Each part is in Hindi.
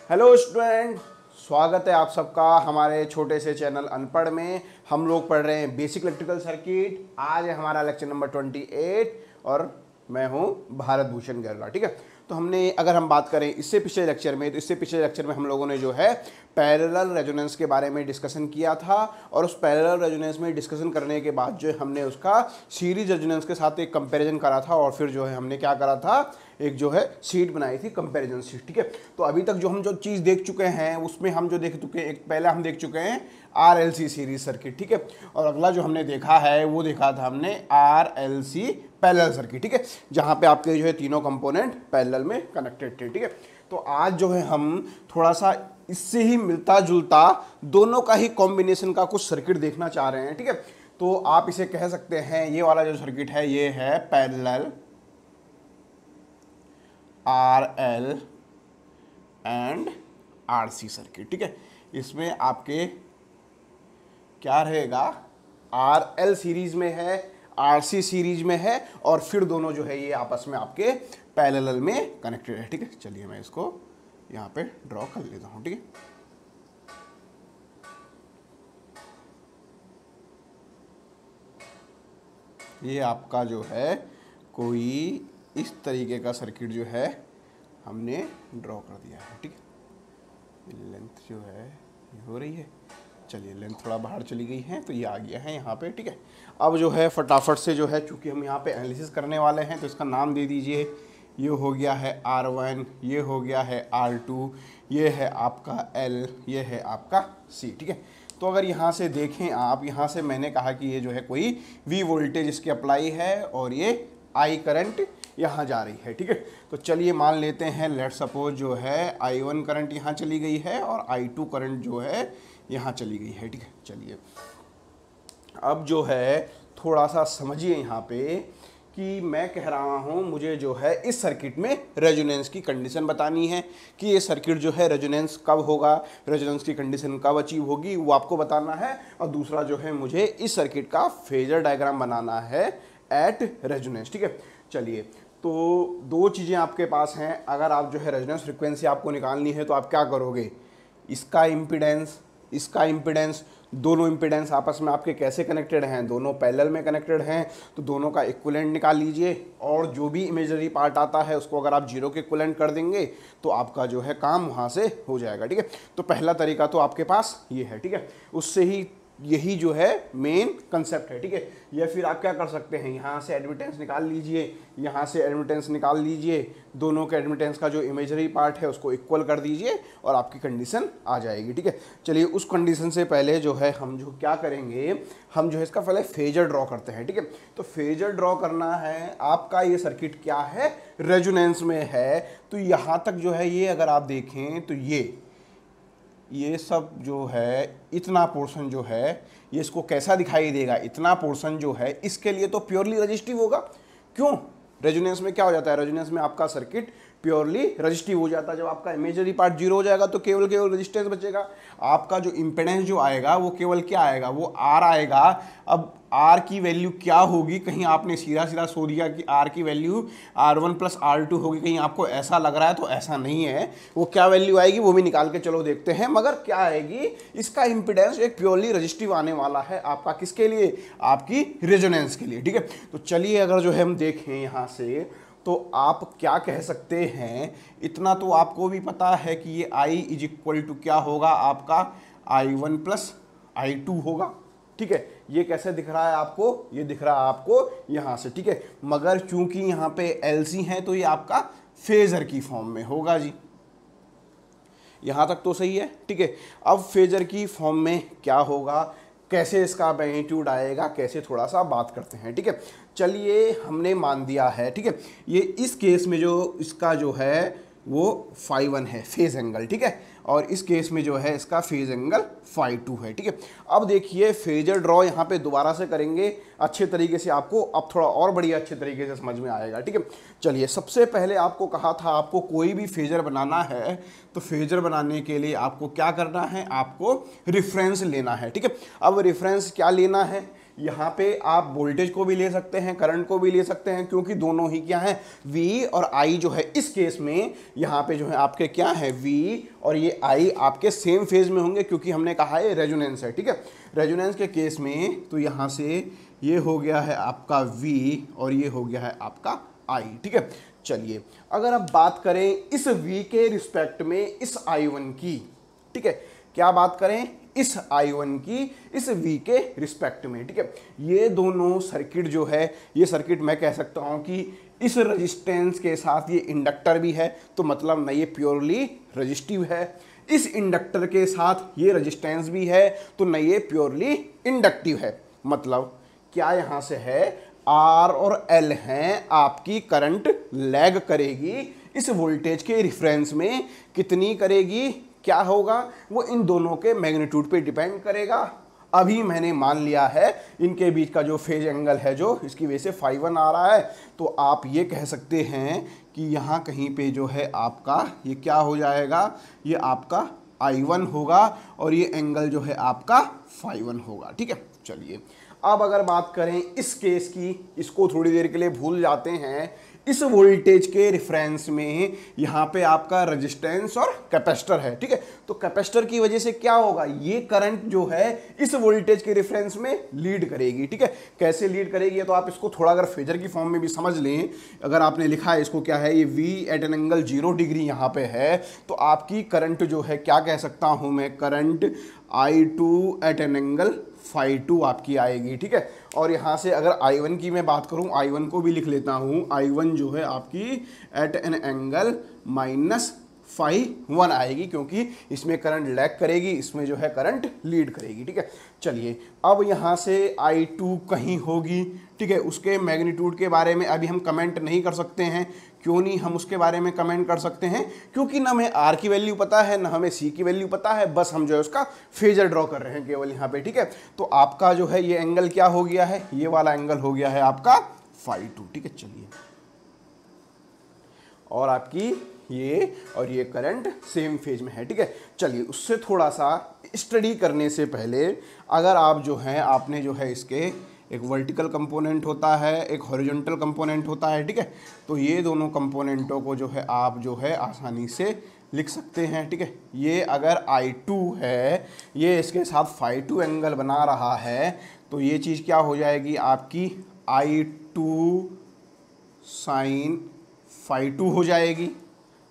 हेलो स्टूडेंट, स्वागत है आप सबका हमारे छोटे से चैनल अनपढ़ में। हम लोग पढ़ रहे हैं बेसिक इलेक्ट्रिकल सर्किट। आज है हमारा लेक्चर नंबर 28 और मैं हूं भारत भूषण गहलोत। ठीक है, तो हमने अगर हम बात करें इससे पिछले लेक्चर में, तो इससे पिछले लेक्चर में हम लोगों ने जो है पैरेलल रेजोनेंस के बारे में डिस्कशन किया था। और उस पैरेलल रेजोनेंस में डिस्कशन करने के बाद जो हमने उसका सीरीज रेजोनेंस के साथ एक कंपैरिजन करा था और फिर जो है हमने क्या करा था, एक जो है शीट बनाई थी, कंपैरिजन शीट। ठीक है, तो अभी तक जो हम जो चीज़ देख चुके हैं उसमें हम जो देख चुके हैं, एक पहले हम देख चुके हैं RLC सीरीज सर्किट। ठीक है, और अगला जो हमने देखा है वो देखा था हमने RLC पैरेलल सर्किट। ठीक है, जहाँ पे आपके जो है तीनों कंपोनेंट पैरेलल में कनेक्टेड थे। ठीक है, तो आज जो है हम थोड़ा सा इससे ही मिलता जुलता दोनों का ही कॉम्बिनेशन का कुछ सर्किट देखना चाह रहे हैं। ठीक है, तो आप इसे कह सकते हैं ये वाला जो सर्किट है ये है parallel RL and RC circuit. ठीक है, इसमें आपके क्या रहेगा, RL सीरीज में है, RC सीरीज में है और फिर दोनों जो है ये आपस में आपके पैरेलल में कनेक्टेड है। ठीक है, चलिए मैं इसको यहाँ पे ड्रॉ कर लेता हूँ। ठीक है, ये आपका जो है कोई इस तरीके का सर्किट जो है हमने ड्रॉ कर दिया है। ठीक है, लेंथ जो है ये हो रही है, चलिए लेंथ थोड़ा बाहर चली गई है तो ये आ गया है यहाँ पे। ठीक है, अब जो है फटाफट से जो है चूंकि हम यहाँ पे एनालिसिस करने वाले हैं तो इसका नाम दे दीजिए। ये हो गया है R1, ये हो गया है R2, ये है आपका L, ये है आपका C। ठीक है, तो अगर यहाँ से देखें आप, यहाँ से मैंने कहा कि ये जो है कोई V वोल्टेज इसकी अप्लाई है और ये I करंट यहाँ जा रही है। ठीक है, तो चलिए मान लेते हैं, लेट सपोज जो है I1 करंट यहाँ चली गई है और I2 करंट जो है यहाँ चली गई है। ठीक है, चलिए अब जो है थोड़ा सा समझिए यहाँ पे कि मैं कह रहा हूँ मुझे जो है इस सर्किट में रेजोनेंस की कंडीशन बतानी है कि ये सर्किट जो है रेजोनेंस कब होगा, रेजोनेंस की कंडीशन कब अचीव होगी वो आपको बताना है। और दूसरा जो है मुझे इस सर्किट का फेजर डायग्राम बनाना है एट रेजोनेंस। ठीक है, चलिए तो दो चीज़ें आपके पास हैं। अगर आप जो है रेजोनेंस फ्रीक्वेंसी आपको निकालनी है तो आप क्या करोगे, इसका इम्पीडेंस, इसका इम्पीडेंस, दोनों इम्पीडेंस आपस में आपके कैसे कनेक्टेड हैं, दोनों पैरेलल में कनेक्टेड हैं, तो दोनों का इक्विवेलेंट निकाल लीजिए और जो भी इमेजरी पार्ट आता है उसको अगर आप जीरो के इक्विवेलेंट कर देंगे तो आपका जो है काम वहाँ से हो जाएगा। ठीक है, तो पहला तरीका तो आपके पास ये है। ठीक है, उससे ही यही जो है मेन कंसेप्ट है। ठीक है, या फिर आप क्या कर सकते हैं, यहाँ से एडमिटेंस निकाल लीजिए, यहाँ से एडमिटेंस निकाल लीजिए, दोनों के एडमिटेंस का जो इमेजरी पार्ट है उसको इक्वल कर दीजिए और आपकी कंडीशन आ जाएगी। ठीक है, चलिए उस कंडीशन से पहले जो है हम जो क्या करेंगे, हम जो है इसका पहले फेजर ड्रॉ करते हैं। ठीक है, तो फेजर ड्रॉ करना है, आपका ये सर्किट क्या है, रेजोनेंस में है। तो यहाँ तक जो है ये अगर आप देखें तो ये सब जो है, इतना पोर्शन जो है ये इसको कैसा दिखाई देगा, इतना पोर्शन जो है इसके लिए तो प्योरली रजिस्टिव होगा। क्यों, रेजोनेंस में क्या हो जाता है, रेजोनेंस में आपका सर्किट प्योरली रजिस्टिव हो जाता है। जब आपका इमेजरी पार्ट जीरो हो जाएगा तो केवल रेजिस्टेंस बचेगा। आपका जो इम्पेडेंस जो आएगा वो केवल क्या आएगा, वो R आएगा। अब R की वैल्यू क्या होगी, कहीं आपने सीधा सीधा सोच दिया कि R की वैल्यू R1 + R2 होगी, कहीं आपको ऐसा लग रहा है, तो ऐसा नहीं है। वो क्या वैल्यू आएगी वो भी निकाल के चलो देखते हैं, मगर क्या आएगी, इसका इम्पीडेंस एक प्योरली रजिस्टिव आने वाला है आपका, किसके लिए, आपकी रेजोनेंस के लिए। ठीक है, तो चलिए अगर जो है हम देखें यहाँ से तो आप क्या कह सकते हैं, इतना तो आपको भी पता है कि ये I = क्या होगा, आपका I1 + I2 होगा। ठीक है, ये कैसे दिख रहा है आपको, ये दिख रहा है आपको यहाँ से। ठीक है, मगर चूंकि यहाँ पे LC है तो ये आपका फेजर की फॉर्म में होगा जी, यहाँ तक तो सही है। ठीक है, अब फेजर की फॉर्म में क्या होगा, कैसे इसका मैग्नीट्यूड आएगा, कैसे थोड़ा सा बात करते हैं। ठीक है, चलिए हमने मान दिया है। ठीक है, ये इस केस में जो इसका जो है वो φ1 है फेज एंगल। ठीक है, और इस केस में जो है इसका फेज एंगल φ2 है। ठीक है, अब देखिए फेजर ड्रॉ यहाँ पे दोबारा से करेंगे अच्छे तरीके से, आपको अब थोड़ा और बढ़िया अच्छे तरीके से समझ में आएगा। ठीक है, चलिए सबसे पहले आपको कहा था आपको कोई भी फेजर बनाना है तो फेजर बनाने के लिए आपको क्या करना है, आपको रेफरेंस लेना है। ठीक है, अब रेफरेंस क्या लेना है, यहाँ पे आप वोल्टेज को भी ले सकते हैं, करंट को भी ले सकते हैं, क्योंकि दोनों ही क्या है, V और I जो है इस केस में यहाँ पे जो है आपके क्या है, V और ये I आपके सेम फेज में होंगे, क्योंकि हमने कहा है रेजोनेंस है, ठीक है। रेजोनेंस के केस में तो यहाँ से ये हो गया है आपका V और ये हो गया है आपका I, ठीक है। चलिए अगर आप बात करें इस V के रिस्पेक्ट में इस I1 की, ठीक है, क्या बात करें, इस I1 की इस V के रिस्पेक्ट में, ठीक है। ये दोनों सर्किट जो है, ये सर्किट मैं कह सकता हूं कि इस रेजिस्टेंस के साथ ये इंडक्टर भी है, तो मतलब ना ये प्योरली रेजिस्टिव है, इस इंडक्टर के साथ ये रेजिस्टेंस भी है, तो ना ये प्योरली इंडक्टिव है। मतलब क्या यहां से है, R और L हैं, आपकी करंट लैग करेगी इस वोल्टेज के रिफरेंस में, कितनी करेगी, क्या होगा, वो इन दोनों के मैग्नीट्यूड पे डिपेंड करेगा। अभी मैंने मान लिया है इनके बीच का जो फेज एंगल है, जो इसकी वजह से φ1 आ रहा है, तो आप ये कह सकते हैं कि यहाँ कहीं पे जो है आपका ये क्या हो जाएगा, ये आपका I1 होगा और ये एंगल जो है आपका φ1 होगा, ठीक है। चलिए अब अगर बात करें इस केस की, इसको थोड़ी देर के लिए भूल जाते हैं। इस वोल्टेज के रेफरेंस में यहाँ पे आपका रेजिस्टेंस और कैपेसिटर है, ठीक है। तो कैपेसिटर की वजह से क्या होगा, ये करंट जो है इस वोल्टेज के रेफरेंस में लीड करेगी, ठीक है। कैसे लीड करेगी, तो आप इसको थोड़ा अगर फेजर की फॉर्म में भी समझ लें, अगर आपने लिखा है इसको क्या है, ये V at an angle 0 degree यहाँ पे है, तो आपकी करंट जो है क्या कह सकता हूँ मैं, current I2 eight an angle φ2 आपकी आएगी, ठीक है। और यहाँ से अगर I1 की मैं बात करूँ, I1 को भी लिख लेता हूँ, I1 जो है आपकी एट एन एंगल -φ1 आएगी, क्योंकि इसमें करंट लैग करेगी, इसमें जो है करंट लीड करेगी, ठीक है। चलिए अब यहाँ से I2 कहीं होगी, ठीक है, उसके मैग्नीट्यूड के बारे में अभी हम कमेंट नहीं कर सकते हैं। क्यों नहीं हम उसके बारे में कमेंट कर सकते हैं, क्योंकि ना हमें R की वैल्यू पता है, ना हमें C की वैल्यू पता है, बस हम जो है उसका फेजर ड्रॉ कर रहे हैं केवल यहाँ पे, ठीक है। तो आपका जो है ये एंगल क्या हो गया है, ये वाला एंगल हो गया है आपका φ2, ठीक है। चलिए और आपकी ये और ये करंट सेम फेज में है, ठीक है। चलिए उससे थोड़ा सा स्टडी करने से पहले, अगर आप जो है आपने जो है इसके एक वर्टिकल कंपोनेंट होता है, एक हॉरिजॉन्टल कंपोनेंट होता है, ठीक है। तो ये दोनों कंपोनेंटों को जो है आप जो है आसानी से लिख सकते हैं, ठीक है। ये अगर I2 है, ये इसके साथ φ2 एंगल बना रहा है, तो ये चीज़ क्या हो जाएगी आपकी I2 sin φ2 हो जाएगी,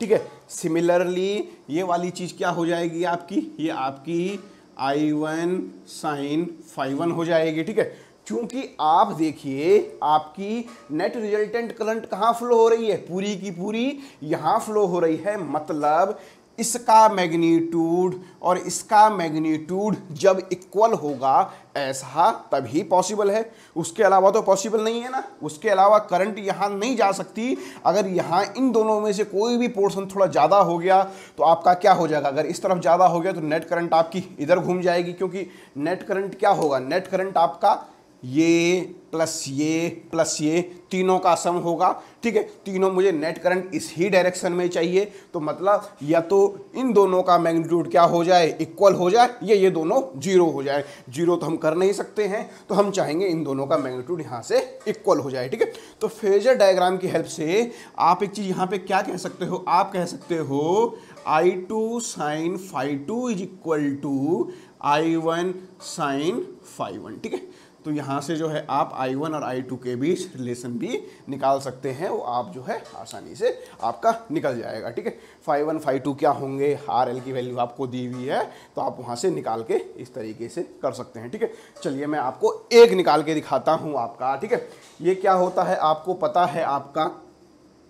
ठीक है। सिमिलरली ये वाली चीज़ क्या हो जाएगी आपकी, ये आपकी I1 sin φ1 हो जाएगी, ठीक है। क्योंकि आप देखिए आपकी नेट रिजल्टेंट करंट कहाँ फ्लो हो रही है, पूरी की पूरी यहाँ फ्लो हो रही है। मतलब इसका मैग्नीट्यूड और इसका मैग्नीट्यूड जब इक्वल होगा, ऐसा तभी पॉसिबल है, उसके अलावा तो पॉसिबल नहीं है ना। उसके अलावा करंट यहाँ नहीं जा सकती। अगर यहाँ इन दोनों में से कोई भी पोर्शन थोड़ा ज़्यादा हो गया तो आपका क्या हो जाएगा, अगर इस तरफ ज़्यादा हो गया तो नेट करंट आपकी इधर घूम जाएगी, क्योंकि नेट करंट क्या होगा, नेट करंट आपका ये प्लस ये तीनों का सम होगा, ठीक है। तीनों मुझे नेट करंट इस ही डायरेक्शन में चाहिए, तो मतलब या तो इन दोनों का मैग्नीट्यूड क्या हो जाए, इक्वल हो जाए, या ये दोनों जीरो हो जाए। जीरो तो हम कर नहीं सकते हैं, तो हम चाहेंगे इन दोनों का मैग्नीट्यूड यहाँ से इक्वल हो जाए, ठीक है। तो फेजर डायग्राम की हेल्प से आप एक चीज़ यहाँ पे क्या कह सकते हो, आप कह सकते हो I2 sin φ2 is equal to I1 sin φ1, ठीक है। तो यहाँ से जो है आप I1 और I2 के बीच रिलेशन भी निकाल सकते हैं, वो आप जो है आसानी से आपका निकल जाएगा, ठीक है। φ1 φ2 क्या होंगे, RL की वैल्यू आपको दी हुई है, तो आप वहाँ से निकाल के इस तरीके से कर सकते हैं, ठीक है। चलिए मैं आपको एक निकाल के दिखाता हूँ आपका, ठीक है। ये क्या होता है आपको पता है, आपका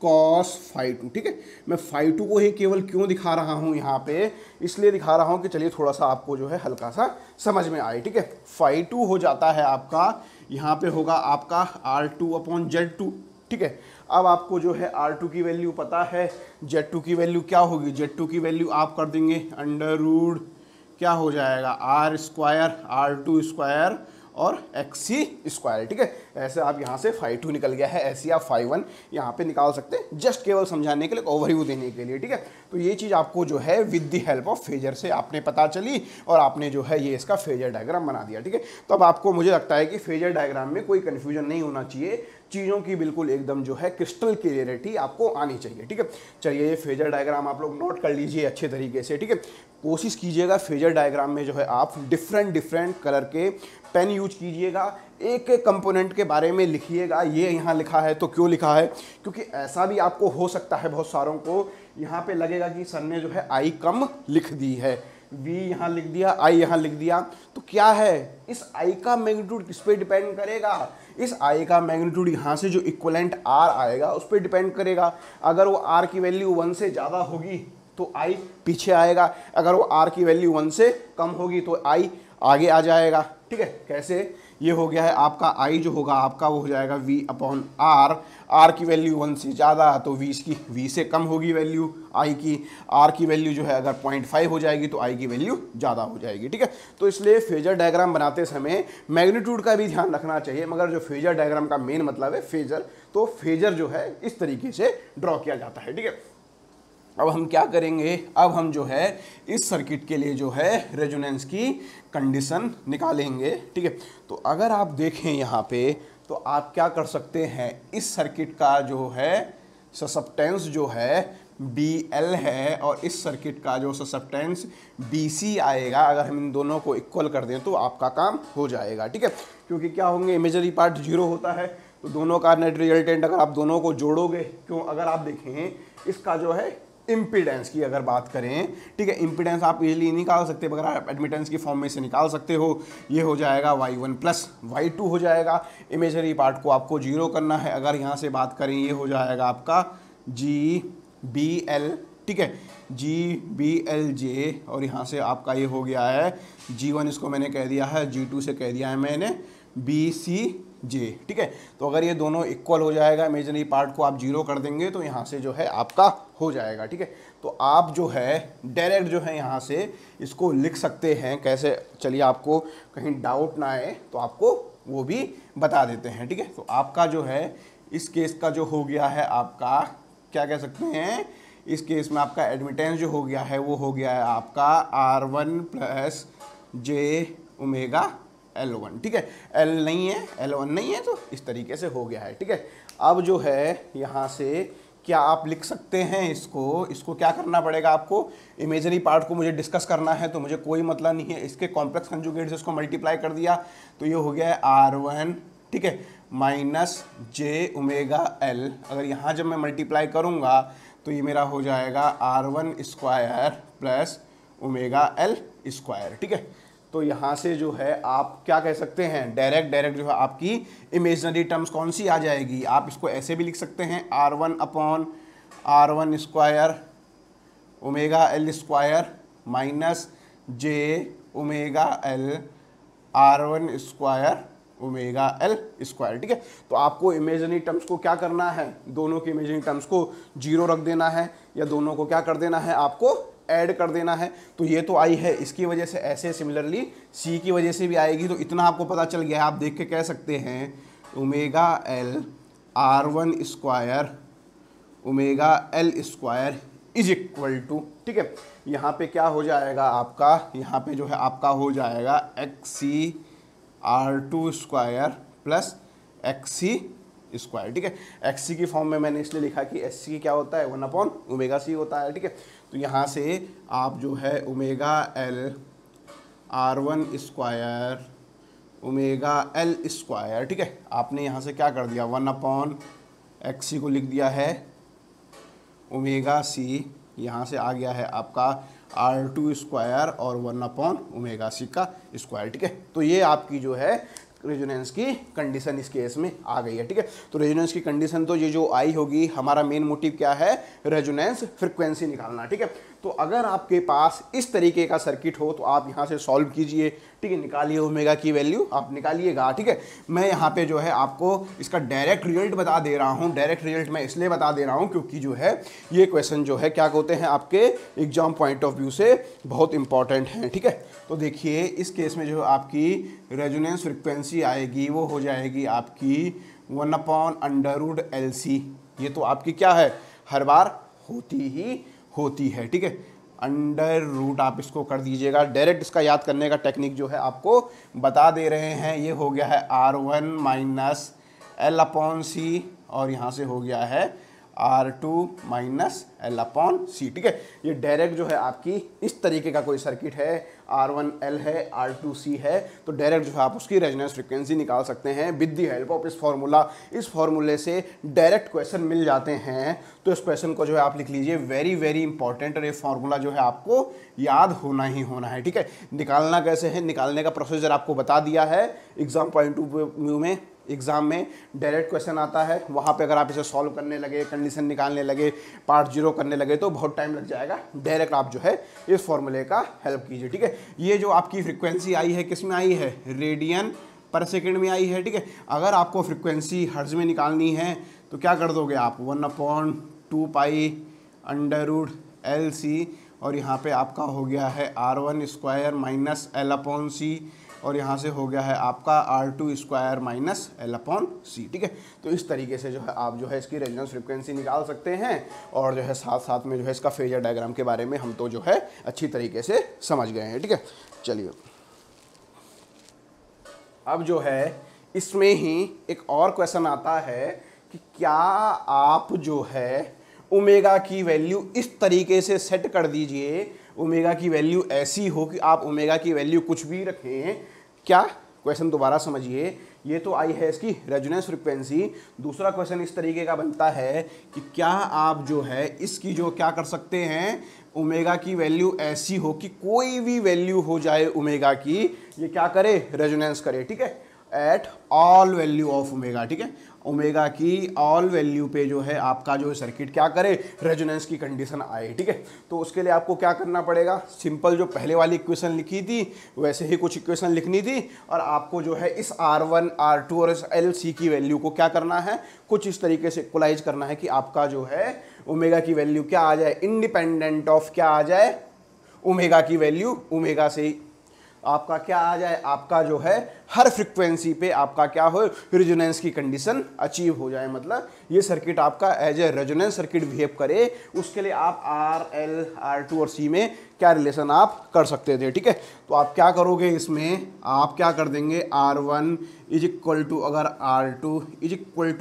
cos φ2, ठीक है। मैं φ2 को ही केवल क्यों दिखा रहा हूँ यहाँ पे, इसलिए दिखा रहा हूँ कि चलिए थोड़ा सा आपको जो है हल्का सा समझ में आए, ठीक है। φ2 हो जाता है आपका, यहाँ पे होगा आपका R2/Z2, ठीक है। अब आपको जो है R2 की वैल्यू पता है, Z2 की वैल्यू क्या होगी, Z2 की वैल्यू आप कर देंगे अंडर रूट क्या हो जाएगा R² R2² और XC स्क्वायर, ठीक है। ऐसे आप यहाँ से phi 2 निकल गया है, ऐसे आप phi 1 यहाँ पे निकाल सकते हैं, जस्ट केवल समझाने के लिए, ओवरव्यू देने के लिए, ठीक है। तो ये चीज़ आपको जो है with the help of phasor से आपने पता चली और आपने जो है ये इसका फेजर डायग्राम बना दिया, ठीक है। तो अब आपको मुझे लगता है कि फेजर डायग्राम में कोई कन्फ्यूजन नहीं होना चाहिए, चीज़ों की बिल्कुल एकदम जो है क्रिस्टल क्लियरिटी आपको आनी चाहिए, ठीक है। चलिए ये फेजर डायग्राम आप लोग नोट कर लीजिए अच्छे तरीके से, ठीक है। कोशिश कीजिएगा फेजर डायग्राम में जो है आप डिफरेंट कलर के पेन यूज कीजिएगा, एक एक कंपोनेंट के बारे में लिखिएगा, ये यहाँ लिखा है तो क्यों लिखा है, क्योंकि ऐसा भी आपको हो सकता है बहुत सारों को यहाँ पे लगेगा कि सर ने जो है आई कम लिख दी है, वी यहाँ लिख दिया, आई यहाँ लिख दिया, तो क्या है इस आई का मैग्नीट्यूड किस पे डिपेंड करेगा, इस आई का मैग्नीट्यूड यहाँ से जो इक्वलेंट आर आएगा उस पर डिपेंड करेगा। अगर वो आर की वैल्यू 1 से ज़्यादा होगी तो आई पीछे आएगा, अगर वो आर की वैल्यू 1 से कम होगी तो आई आगे आ जाएगा, ठीक है। कैसे, ये हो गया है आपका आई जो होगा आपका वो हो जाएगा v अपॉन आर, आर की वैल्यू 1 से ज़्यादा तो v से कम होगी वैल्यू आई की, आर की वैल्यू जो है अगर 0.5 हो जाएगी तो आई की वैल्यू ज़्यादा हो जाएगी, ठीक है। तो इसलिए फेजर डायग्राम बनाते समय मैग्नीट्यूड का भी ध्यान रखना चाहिए, मगर जो फेजर डायग्राम का मेन मतलब है फेजर, तो फेजर जो है इस तरीके से ड्रॉ किया जाता है, ठीक है। अब हम क्या करेंगे, अब हम जो है इस सर्किट के लिए जो है रेजोनेंस की कंडीशन निकालेंगे, ठीक है। तो अगर आप देखें यहाँ पे तो आप क्या कर सकते हैं, इस सर्किट का जो है ससेप्टेंस जो है BL है और इस सर्किट का जो ससेप्टेंस BC आएगा, अगर हम इन दोनों को इक्वल कर दें तो आपका काम हो जाएगा, ठीक है। क्योंकि क्या होंगे, इमेजरी पार्ट 0 होता है तो दोनों का नेट रिजल्टेंट अगर आप दोनों को जोड़ोगे, क्यों, अगर आप देखें इसका जो है इम्पीडेंस की अगर बात करें, ठीक है, इम्पीडेंस आप इजीली निकाल सकते हैं, मगर आप एडमिटेंस की फॉर्म में से निकाल सकते हो, ये हो जाएगा y1 प्लस y2 हो जाएगा। इमेजरी पार्ट को आपको 0 करना है, अगर यहाँ से बात करें ये हो जाएगा आपका GBL, ठीक है, GBLJ, और यहाँ से आपका ये हो गया है G1, इसको मैंने कह दिया है, G2 से कह दिया है मैंने BCJ, ठीक है। तो अगर ये दोनों इक्वल हो जाएगा, इमेजिनरी पार्ट को आप 0 कर देंगे तो यहाँ से जो है आपका हो जाएगा, ठीक है। तो आप जो है डायरेक्ट जो है यहाँ से इसको लिख सकते हैं, कैसे, चलिए आपको कहीं डाउट ना आए तो आपको वो भी बता देते हैं, ठीक है। तो आपका जो है इस केस का जो हो गया है आपका क्या कह सकते हैं, इस केस में आपका एडमिटेंस जो हो गया है वो हो गया है आपका R1 plus J omega L1, ठीक है। L नहीं है, L1 नहीं है, तो इस तरीके से हो गया है, ठीक है। अब जो है यहाँ से क्या आप लिख सकते हैं इसको क्या करना पड़ेगा आपको, इमेजरी पार्ट को मुझे डिस्कस करना है तो मुझे कोई मतलब नहीं है, इसके कॉम्प्लेक्स कंजुगेट से इसको मल्टीप्लाई कर दिया तो ये हो गया है R1, ठीक है, माइनस J ओमेगा L। अगर यहाँ जब मैं मल्टीप्लाई करूँगा तो ये मेरा हो जाएगा R1 square plus omega L square, ठीक है। तो यहाँ से जो है आप क्या कह सकते हैं, डायरेक्ट जो है आपकी इमेजनरी टर्म्स कौन सी आ जाएगी, आप इसको ऐसे भी लिख सकते हैं R1 upon R1 square omega L square minus J omega L R1 square omega L square, ठीक है। तो आपको इमेजनरी टर्म्स को क्या करना है, दोनों के इमेजनरी टर्म्स को 0 रख देना है, या दोनों को क्या कर देना है, आपको ऐड कर देना है। तो ये तो आई है, इसकी वजह से ऐसे सिमिलरली C की वजह से भी आएगी, तो इतना आपको पता चल गया है, आप देख के कह सकते हैं omega L R1 square omega L square is equal to, ठीक है, यहाँ पे क्या हो जाएगा आपका, यहाँ पे जो है आपका हो जाएगा XC R2 square plus XC square, ठीक है। XC की फॉर्म में मैंने इसलिए लिखा कि SC क्या होता है, 1 अपॉन ओमेगा C होता है, ठीक है। तो यहाँ से आप जो है omega L R1 square omega L square, ठीक है, आपने यहाँ से क्या कर दिया, 1 अपॉन XC को लिख दिया है ओमेगा C, यहाँ से आ गया है आपका R2 स्क्वायर और 1 अपॉन ओमेगा C का स्क्वायर, ठीक है। तो ये आपकी जो है रेजोनेंस की कंडीशन इस केस में आ गई है, ठीक है। तो रेजोनेंस की कंडीशन तो ये जो आई होगी, हमारा मेन मोटिव क्या है, रेजोनेंस फ्रीक्वेंसी निकालना, ठीक है। तो अगर आपके पास इस तरीके का सर्किट हो तो आप यहाँ से सॉल्व कीजिए, ठीक है, निकालिए ओमेगा की वैल्यू आप निकालिएगा, ठीक है। मैं यहाँ पे जो है आपको इसका डायरेक्ट रिजल्ट बता दे रहा हूँ। डायरेक्ट रिजल्ट मैं इसलिए बता दे रहा हूँ क्योंकि जो है ये क्वेश्चन जो है क्या कहते हैं आपके एग्जाम पॉइंट ऑफ व्यू से बहुत इंपॉर्टेंट है, ठीक है। तो देखिए इस केस में जो आपकी रेजोनेंस फ्रिक्वेंसी आएगी वो हो जाएगी आपकी 1/√LC। ये तो आपकी क्या है, हर बार होती ही होती है, ठीक है। अंडर रूट आप इसको कर दीजिएगा। डायरेक्ट इसका याद करने का टेक्निक जो है आपको बता दे रहे हैं। ये हो गया है R1 - L/C और यहाँ से हो गया है R2 - L/C, ठीक है। ये डायरेक्ट जो है आपकी इस तरीके का कोई सर्किट है, R1L है, R2C है, तो डायरेक्ट जो है आप उसकी रेजोनेंस फ्रिक्वेंसी निकाल सकते हैं विद द हेल्प ऑफ इस फॉर्मूला। इस फॉर्मूले से डायरेक्ट क्वेश्चन मिल जाते हैं। तो इस क्वेश्चन को जो है आप लिख लीजिए, वेरी वेरी इंपॉर्टेंट, और ये फॉर्मूला जो है आपको याद होना ही होना है, ठीक है। निकालना कैसे है, निकालने का प्रोसीजर आपको बता दिया है। एग्जाम पॉइंट ऑफ व्यू में एग्जाम में डायरेक्ट क्वेश्चन आता है, वहाँ पे अगर आप इसे सॉल्व करने लगे, कंडीशन निकालने लगे, पार्ट 0 करने लगे तो बहुत टाइम लग जाएगा। डायरेक्ट आप जो है इस फॉर्मूले का हेल्प कीजिए, ठीक है। ये जो आपकी फ्रिक्वेंसी आई है किस में आई है, रेडियन पर सेकेंड में आई है, ठीक है। अगर आपको फ्रिक्वेंसी हर्ट्ज में निकालनी है तो क्या कर दोगे आप, 1/2π√LC और यहाँ पे आपका हो गया है R1² - L/C और यहाँ से हो गया है आपका R2² - L/C, ठीक है। तो इस तरीके से जो है आप जो है इसकी रेजोनेंस फ्रिक्वेंसी निकाल सकते हैं और जो है साथ साथ में जो है इसका फेजर डायग्राम के बारे में हम तो जो है अच्छी तरीके से समझ गए हैं, ठीक है। चलिए अब जो है इसमें ही एक और क्वेश्चन आता है कि क्या आप जो है ओमेगा की वैल्यू इस तरीके से सेट कर दीजिए, ओमेगा की वैल्यू ऐसी हो कि आप ओमेगा की वैल्यू कुछ भी रखें। क्या, क्वेश्चन दोबारा समझिए। ये तो आई है इसकी रेजोनेंस फ्रिक्वेंसी। दूसरा क्वेश्चन इस तरीके का बनता है कि क्या आप जो है इसकी जो क्या कर सकते हैं, ओमेगा की वैल्यू ऐसी हो कि कोई भी वैल्यू हो जाए ओमेगा की, ये क्या करे, रेजोनेंस करे, ठीक है, at all value of omega, ठीक है। ओमेगा की ऑल वैल्यू पे जो है आपका जो सर्किट क्या करे, रेजोनेंस की कंडीशन आए, ठीक है। तो उसके लिए आपको क्या करना पड़ेगा, सिंपल जो पहले वाली इक्वेशन लिखी थी वैसे ही कुछ इक्वेशन लिखनी थी और आपको जो है इस R1, R2 और इस LC की वैल्यू को क्या करना है, कुछ इस तरीके से इक्वलाइज करना है कि आपका जो है ओमेगा की वैल्यू क्या आ जाए, इंडिपेंडेंट ऑफ क्या आ जाए, ओमेगा की वैल्यू ओमेगा से आपका क्या आ जाए, आपका जो है हर फ्रिक्वेंसी पे आपका क्या हो, रेजोनेंस की कंडीशन अचीव हो जाए। मतलब ये सर्किट आपका as a resonance circuit behave करे, उसके लिए आप R, L, R2 और C में क्या रिलेशन आप कर सकते थे, ठीक है। तो आप क्या करोगे, इसमें आप क्या कर देंगे, R1 = अगर R2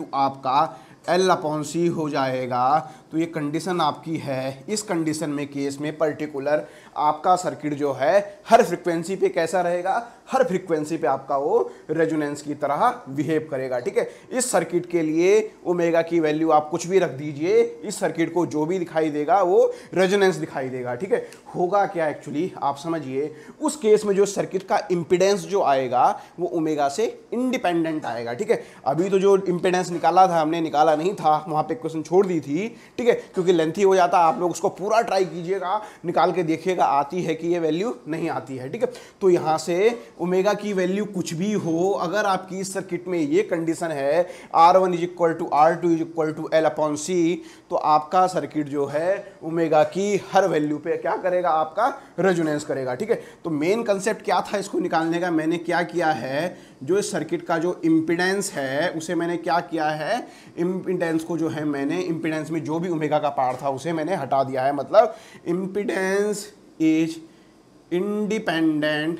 = आपका L/C हो जाएगा। तो ये कंडीशन आपकी है। इस कंडीशन में केस में पर्टिकुलर आपका सर्किट जो है हर फ्रिक्वेंसी पे कैसा रहेगा, हर फ्रिक्वेंसी पे आपका वो रेजोनेंस की तरह बिहेव करेगा, ठीक है। इस सर्किट के लिए ओमेगा की वैल्यू आप कुछ भी रख दीजिए, इस सर्किट को जो भी दिखाई देगा वो रेजोनेंस दिखाई देगा, ठीक है। होगा क्या एक्चुअली आप समझिए, उस केस में जो सर्किट का इम्पीडेंस जो आएगा वो ओमेगा से इंडिपेंडेंट आएगा, ठीक है। अभी तो जो इम्पीडेंस निकाला था हमने, निकाला नहीं था, वहाँ पे क्वेश्चन छोड़ दी थी, ठीक है, क्योंकि लेंथी हो जाता। आप लोग उसको पूरा ट्राई कीजिएगा, निकाल के देखिएगा आती है कि ये वैल्यू नहीं आती है, ठीक है। तो यहाँ से ओमेगा की वैल्यू कुछ भी हो, अगर आपकी इस सर्किट में ये कंडीशन है R1 = R2 = L/C, तो आपका सर्किट जो है ओमेगा की हर वैल्यू पे क्या करेगा, आपका रेजोनेंस करेगा, ठीक है। तो मेन कंसेप्ट क्या था इसको निकालने का, मैंने क्या किया है, जो इस सर्किट का जो इम्पीडेंस है उसे मैंने क्या किया है, इम्पीडेंस को जो है मैंने, इम्पीडेंस में जो भी ओमेगा का पार्ट था उसे मैंने हटा दिया है। मतलब impedance is independent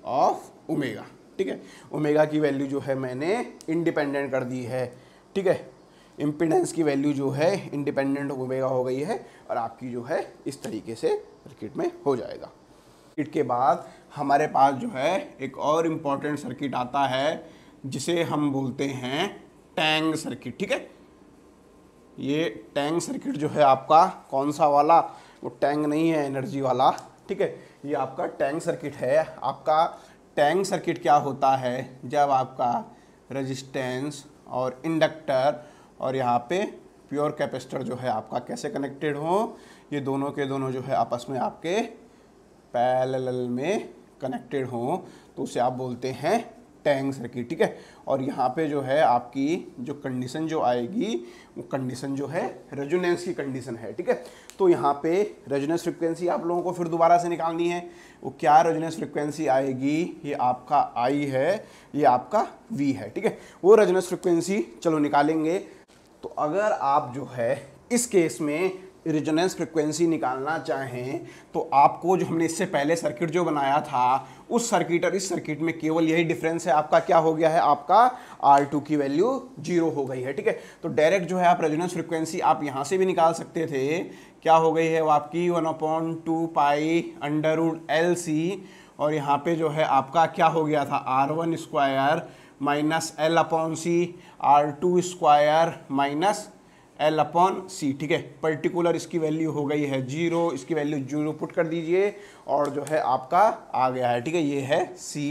of omega, ठीक है। ओमेगा की वैल्यू जो है मैंने इंडिपेंडेंट कर दी है, ठीक है। इम्पीडेंस की वैल्यू जो है इंडिपेंडेंट ऑफ ओमेगा हो गई है और आपकी जो है इस तरीके से सर्किट में हो जाएगा। सर्किट के बाद हमारे पास जो है एक और इम्पॉर्टेंट सर्किट आता है जिसे हम बोलते हैं टैंग सर्किट, ठीक है। ये टैंग सर्किट जो है आपका कौन सा वाला, वो टैंग नहीं है एनर्जी वाला, ठीक है। ये आपका टैंग सर्किट है। आपका टैंग सर्किट क्या होता है, जब आपका रेजिस्टेंस और इंडक्टर और यहाँ पे प्योर कैपेसिटर जो है आपका कैसे कनेक्टेड हो, ये दोनों के दोनों जो है आपस में आपके पैरेलल में कनेक्टेड हो, तो उसे आप बोलते हैं टैंक सर्किट, ठीक है। और यहाँ पे जो है आपकी जो कंडीशन जो आएगी वो कंडीशन जो है रेजोनेंस की कंडीशन है, ठीक है। तो यहाँ पे रेजोनेंस फ्रिक्वेंसी आप लोगों को फिर दोबारा से निकालनी है। वो क्या रेजोनेंस फ्रिक्वेंसी आएगी, ये आपका आई है, ये आपका वी है, ठीक है। वो रेजोनेंस फ्रिक्वेंसी चलो निकालेंगे। तो अगर आप जो है इस केस में रेजोनेंस फ्रिक्वेंसी निकालना चाहें तो आपको जो हमने इससे पहले सर्किट जो बनाया था उस सर्किट और इस सर्किट में केवल यही डिफरेंस है, आपका क्या हो गया है, आपका R2 की वैल्यू 0 हो गई है, ठीक है। तो डायरेक्ट जो है आप रेजोनेंस फ्रिक्वेंसी आप यहाँ से भी निकाल सकते थे, क्या हो गई है वो आपकी 1/2 पाई √LC, और यहाँ पे जो है आपका क्या हो गया था R1 square minus L/C, R2 square minus L/C, ठीक है। पर्टिकुलर इसकी वैल्यू हो गई है 0, इसकी वैल्यू 0 पुट कर दीजिए और जो है आपका आ गया है, ठीक है। ये है C,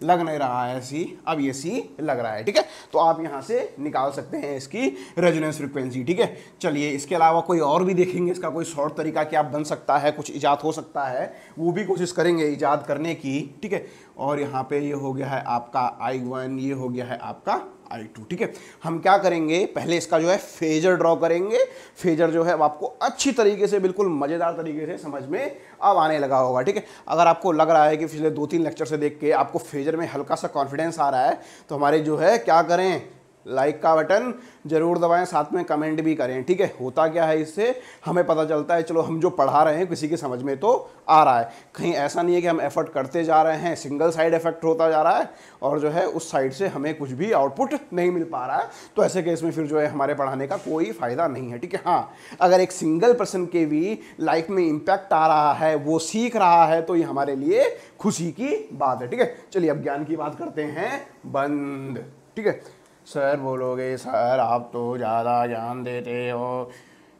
लग नहीं रहा है C, अब ये C लग रहा है, ठीक है। तो आप यहाँ से निकाल सकते हैं इसकी रेजोनेंस फ्रिक्वेंसी, ठीक है। चलिए इसके अलावा कोई और भी देखेंगे, इसका कोई शॉर्ट तरीका क्या बन सकता है, कुछ ईजाद हो सकता है, वो भी कोशिश करेंगे ईजाद करने की, ठीक है। और यहाँ पे ये हो गया है आपका I1, ये हो गया है आपका I2, ठीक है। हम क्या करेंगे, पहले इसका जो है फेजर ड्रॉ करेंगे। फेजर जो है वो आपको अच्छी तरीके से, बिल्कुल मजेदार तरीके से समझ में अब आने लगा होगा, ठीक है। अगर आपको लग रहा है कि पिछले 2-3 लेक्चर से देख के आपको फेजर में हल्का सा कॉन्फिडेंस आ रहा है, तो हमारे जो है क्या करें, लाइक का बटन जरूर दबाएं, साथ में कमेंट भी करें, ठीक है। होता क्या है, इससे हमें पता चलता है चलो हम जो पढ़ा रहे हैं किसी की समझ में तो आ रहा है। कहीं ऐसा नहीं है कि हम एफर्ट करते जा रहे हैं, सिंगल साइड इफेक्ट होता जा रहा है और जो है उस साइड से हमें कुछ भी आउटपुट नहीं मिल पा रहा है। तो ऐसे केस में फिर जो है हमारे पढ़ाने का कोई फ़ायदा नहीं है, ठीक है। हाँ, अगर एक सिंगल पर्सन के भी लाइफ में इम्पैक्ट आ रहा है, वो सीख रहा है, तो ये हमारे लिए खुशी की बात है, ठीक है। चलिए अब ज्ञान की बात करते हैं बंद, ठीक है। सर बोलोगे सर आप तो ज़्यादा ज्ञान देते हो,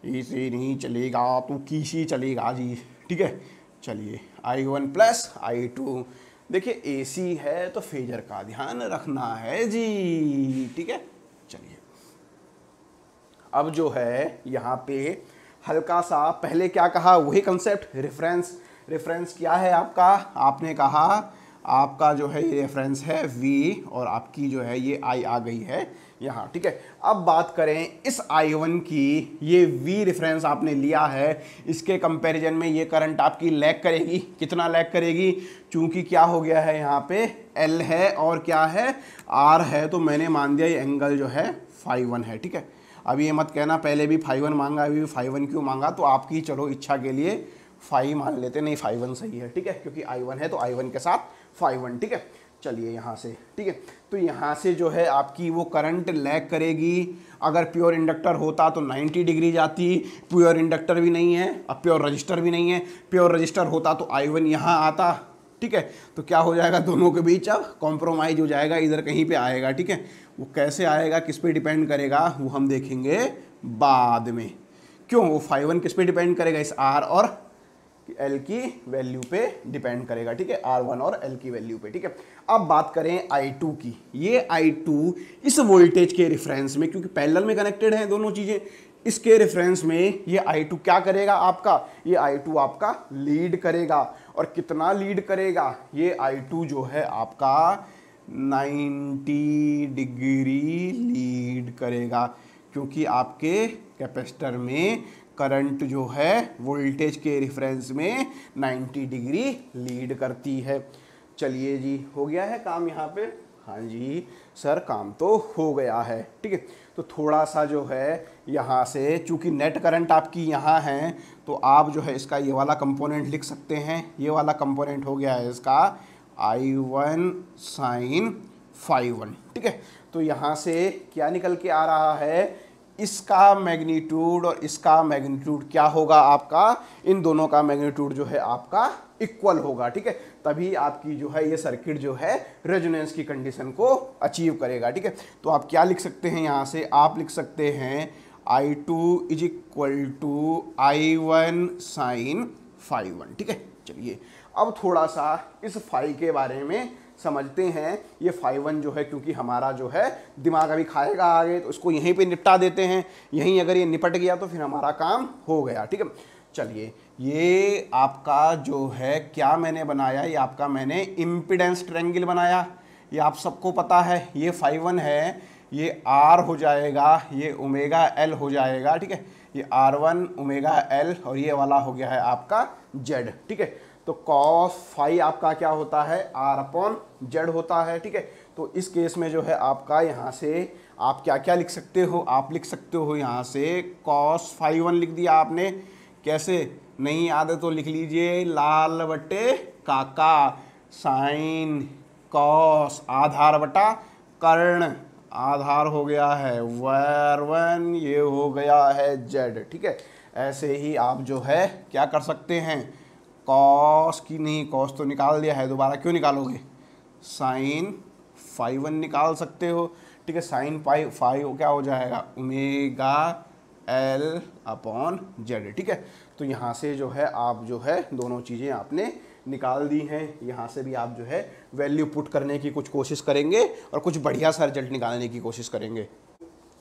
इसी नहीं चलेगा तो किसी चलेगा जी, ठीक है। चलिए I1 प्लस I2, देखिए AC है तो फेजर का ध्यान रखना है जी, ठीक है। चलिए अब जो है यहाँ पे हल्का सा पहले क्या कहा, वही कंसेप्ट रेफरेंस। रेफरेंस क्या है आपका, आपने कहा आपका जो है ये रेफरेंस है V और आपकी जो है ये I आ गई है यहाँ, ठीक है। अब बात करें इस I1 की, ये V रेफरेंस आपने लिया है, इसके कंपैरिजन में ये करंट आपकी लैग करेगी। कितना लैग करेगी, चूंकि क्या हो गया है यहाँ पे L है और क्या है R है, तो मैंने मान दिया ये एंगल जो है φ1 है, ठीक है। अब ये मत कहना पहले भी φ1 मांगा अभी भी φ1 क्यों मांगा, तो आपकी चलो इच्छा के लिए फाई मान लेते, नहीं φ1 सही है, ठीक है, क्योंकि I1 है तो I1 के साथ φ1, ठीक है। चलिए यहाँ से, ठीक है। तो यहाँ से जो है आपकी वो करंट लैग करेगी। अगर प्योर इंडक्टर होता तो 90 डिग्री जाती, प्योर इंडक्टर भी नहीं है, अब प्योर रजिस्टर भी नहीं है। प्योर रजिस्टर होता तो I1 यहाँ आता, ठीक है। तो क्या हो जाएगा, दोनों के बीच अब कॉम्प्रोमाइज़ हो जाएगा, इधर कहीं पे आएगा, ठीक है। वो कैसे आएगा, किस पे डिपेंड करेगा, वो हम देखेंगे बाद में। क्यों, वो φ1 किस पे डिपेंड करेगा, इस R और L की वैल्यू पे डिपेंड करेगा, ठीक है, R1 और L की वैल्यू पे, ठीक है। अब बात करें I2 की, ये I2 इस वोल्टेज के रेफरेंस में, क्योंकि पैरेलल में कनेक्टेड हैं दोनों चीज़ें, इसके रेफरेंस में ये I2 क्या करेगा आपका, ये I2 आपका लीड करेगा। और कितना लीड करेगा, ये I2 जो है आपका 90 डिग्री लीड करेगा, क्योंकि आपके कैपेसिटर में करंट जो है वोल्टेज के रेफरेंस में 90 डिग्री लीड करती है। चलिए जी, हो गया है काम यहाँ पे, हाँ जी सर काम तो हो गया है, ठीक है। तो थोड़ा सा जो है यहाँ से, चूँकि नेट करंट आपकी यहाँ है, तो आप जो है इसका ये वाला कंपोनेंट लिख सकते हैं। ये वाला कंपोनेंट हो गया है इसका I1 sin φ1, ठीक है। तो यहाँ से क्या निकल के आ रहा है, इसका मैग्नीट्यूड और इसका मैग्नीट्यूड क्या होगा आपका, इन दोनों का मैग्नीट्यूड जो है आपका इक्वल होगा, ठीक है। तभी आपकी जो है ये सर्किट जो है रेजोनेंस की कंडीशन को अचीव करेगा, ठीक है। तो आप क्या लिख सकते हैं यहाँ से, आप लिख सकते हैं I2 is equal to I1 sin φ1, ठीक है। चलिए अब थोड़ा सा इस फाई के बारे में समझते हैं ये φ1 जो है, क्योंकि हमारा जो है दिमाग अभी खाएगा आगे, तो इसको यहीं पे निपटा देते हैं। यहीं अगर ये निपट गया तो फिर हमारा काम हो गया, ठीक है। चलिए, ये आपका जो है क्या मैंने बनाया, ये आपका मैंने इम्पीडेंस ट्रायंगल बनाया। ये आप सबको पता है, ये φ1 है, ये R हो जाएगा, ये ओमेगा L हो जाएगा, ठीक है। ये R1 ओमेगा L और ये वाला हो गया है आपका Z, ठीक है। तो cos फाई आपका क्या होता है, R/Z होता है, ठीक है। तो इस केस में जो है आपका यहाँ से आप क्या क्या लिख सकते हो, आप लिख सकते हो यहाँ से cos φ1 लिख दिया आपने। कैसे, नहीं याद है तो लिख लीजिए, लाल बटे काका, साइन कॉस, आधार बटा कर्ण, आधार हो गया है R1, ये हो गया है Z, ठीक है। ऐसे ही आप जो है क्या कर सकते हैं, कॉस की नहीं, कॉस तो निकाल दिया है, दोबारा क्यों निकालोगे, साइन φ1 निकाल सकते हो, ठीक है। साइन फाइव क्या हो जाएगा, ओमेगा L/Z, ठीक है। तो यहाँ से जो है आप जो है दोनों चीज़ें आपने निकाल दी हैं। यहाँ से भी आप जो है वैल्यू पुट करने की कुछ कोशिश करेंगे और कुछ बढ़िया सा रिजल्ट निकालने की कोशिश करेंगे।